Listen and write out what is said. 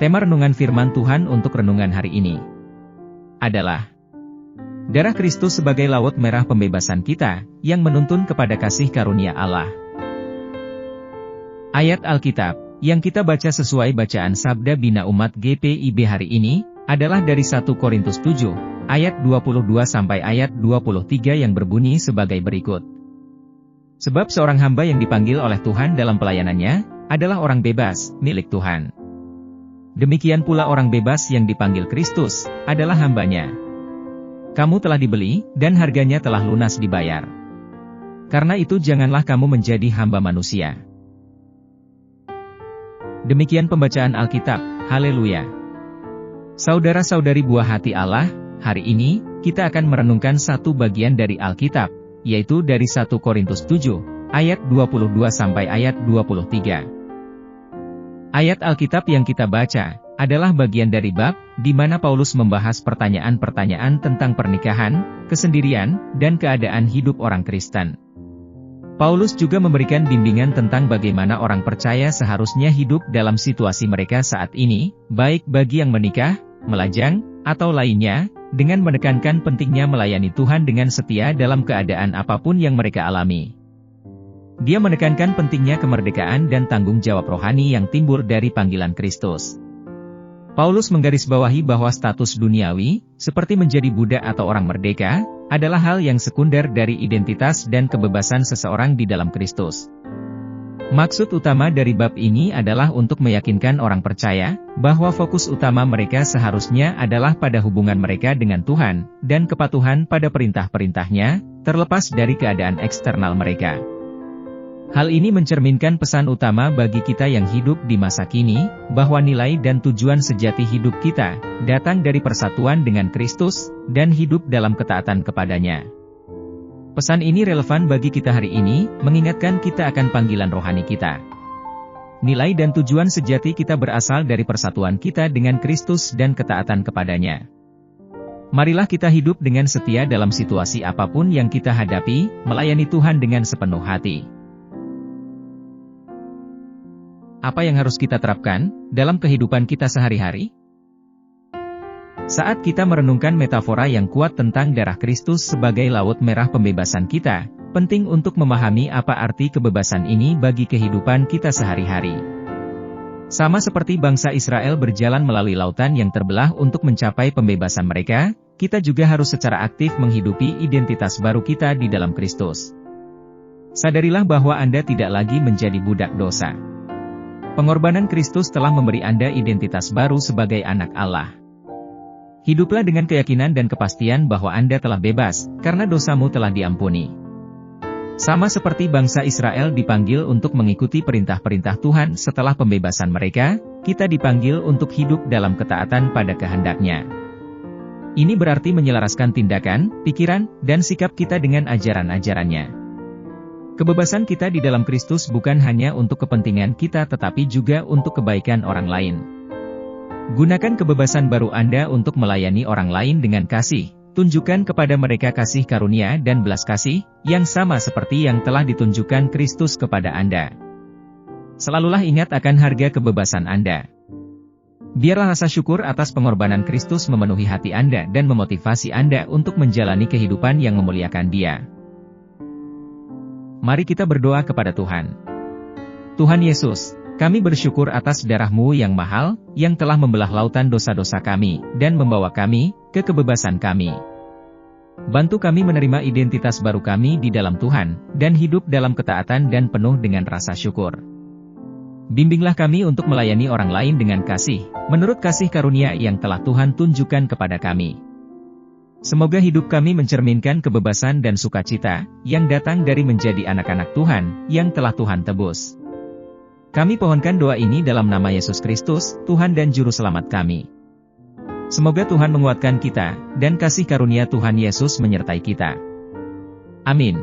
Tema renungan firman Tuhan untuk renungan hari ini adalah darah Kristus sebagai laut merah pembebasan kita, yang menuntun kepada kasih karunia Allah. Ayat Alkitab yang kita baca sesuai bacaan Sabda Bina Umat GPIB hari ini adalah dari 1 Korintus 7, ayat 22 sampai ayat 23 yang berbunyi sebagai berikut. Sebab seorang hamba yang dipanggil oleh Tuhan dalam pelayanannya adalah orang bebas, milik Tuhan. Demikian pula orang bebas yang dipanggil Kristus adalah hambanya. Kamu telah dibeli, dan harganya telah lunas dibayar. Karena itu janganlah kamu menjadi hamba manusia. Demikian pembacaan Alkitab, haleluya. Saudara-saudari buah hati Allah, hari ini, kita akan merenungkan satu bagian dari Alkitab, yaitu dari 1 Korintus 7, ayat 22 sampai ayat 23. Ayat Alkitab yang kita baca adalah bagian dari bab, di mana Paulus membahas pertanyaan-pertanyaan tentang pernikahan, kesendirian, dan keadaan hidup orang Kristen. Paulus juga memberikan bimbingan tentang bagaimana orang percaya seharusnya hidup dalam situasi mereka saat ini, baik bagi yang menikah, melajang, atau lainnya, dengan menekankan pentingnya melayani Tuhan dengan setia dalam keadaan apapun yang mereka alami. Dia menekankan pentingnya kemerdekaan dan tanggung jawab rohani yang timbul dari panggilan Kristus. Paulus menggarisbawahi bahwa status duniawi, seperti menjadi budak atau orang merdeka, adalah hal yang sekunder dari identitas dan kebebasan seseorang di dalam Kristus. Maksud utama dari bab ini adalah untuk meyakinkan orang percaya, bahwa fokus utama mereka seharusnya adalah pada hubungan mereka dengan Tuhan, dan kepatuhan pada perintah-perintahnya, terlepas dari keadaan eksternal mereka. Hal ini mencerminkan pesan utama bagi kita yang hidup di masa kini, bahwa nilai dan tujuan sejati hidup kita, datang dari persatuan dengan Kristus, dan hidup dalam ketaatan kepadanya. Pesan ini relevan bagi kita hari ini, mengingatkan kita akan panggilan rohani kita. Nilai dan tujuan sejati kita berasal dari persatuan kita dengan Kristus dan ketaatan kepadanya. Marilah kita hidup dengan setia dalam situasi apapun yang kita hadapi, melayani Tuhan dengan sepenuh hati. Apa yang harus kita terapkan dalam kehidupan kita sehari-hari? Saat kita merenungkan metafora yang kuat tentang darah Kristus sebagai laut merah pembebasan kita, penting untuk memahami apa arti kebebasan ini bagi kehidupan kita sehari-hari. Sama seperti bangsa Israel berjalan melalui lautan yang terbelah untuk mencapai pembebasan mereka, kita juga harus secara aktif menghidupi identitas baru kita di dalam Kristus. Sadarilah bahwa Anda tidak lagi menjadi budak dosa. Pengorbanan Kristus telah memberi Anda identitas baru sebagai anak Allah. Hiduplah dengan keyakinan dan kepastian bahwa Anda telah bebas, karena dosamu telah diampuni. Sama seperti bangsa Israel dipanggil untuk mengikuti perintah-perintah Tuhan setelah pembebasan mereka, kita dipanggil untuk hidup dalam ketaatan pada kehendak-Nya. Ini berarti menyelaraskan tindakan, pikiran, dan sikap kita dengan ajaran-ajarannya. Kebebasan kita di dalam Kristus bukan hanya untuk kepentingan kita tetapi juga untuk kebaikan orang lain. Gunakan kebebasan baru Anda untuk melayani orang lain dengan kasih, tunjukkan kepada mereka kasih karunia dan belas kasih, yang sama seperti yang telah ditunjukkan Kristus kepada Anda. Selalulah ingat akan harga kebebasan Anda. Biarlah rasa syukur atas pengorbanan Kristus memenuhi hati Anda dan memotivasi Anda untuk menjalani kehidupan yang memuliakan Dia. Mari kita berdoa kepada Tuhan. Tuhan Yesus, kami bersyukur atas darah-Mu yang mahal, yang telah membelah lautan dosa-dosa kami, dan membawa kami ke kebebasan kami. Bantu kami menerima identitas baru kami di dalam Tuhan, dan hidup dalam ketaatan dan penuh dengan rasa syukur. Bimbinglah kami untuk melayani orang lain dengan kasih, menurut kasih karunia yang telah Tuhan tunjukkan kepada kami. Semoga hidup kami mencerminkan kebebasan dan sukacita, yang datang dari menjadi anak-anak Tuhan, yang telah Tuhan tebus. Kami pohonkan doa ini dalam nama Yesus Kristus, Tuhan dan Juru Selamat kami. Semoga Tuhan menguatkan kita, dan kasih karunia Tuhan Yesus menyertai kita. Amin.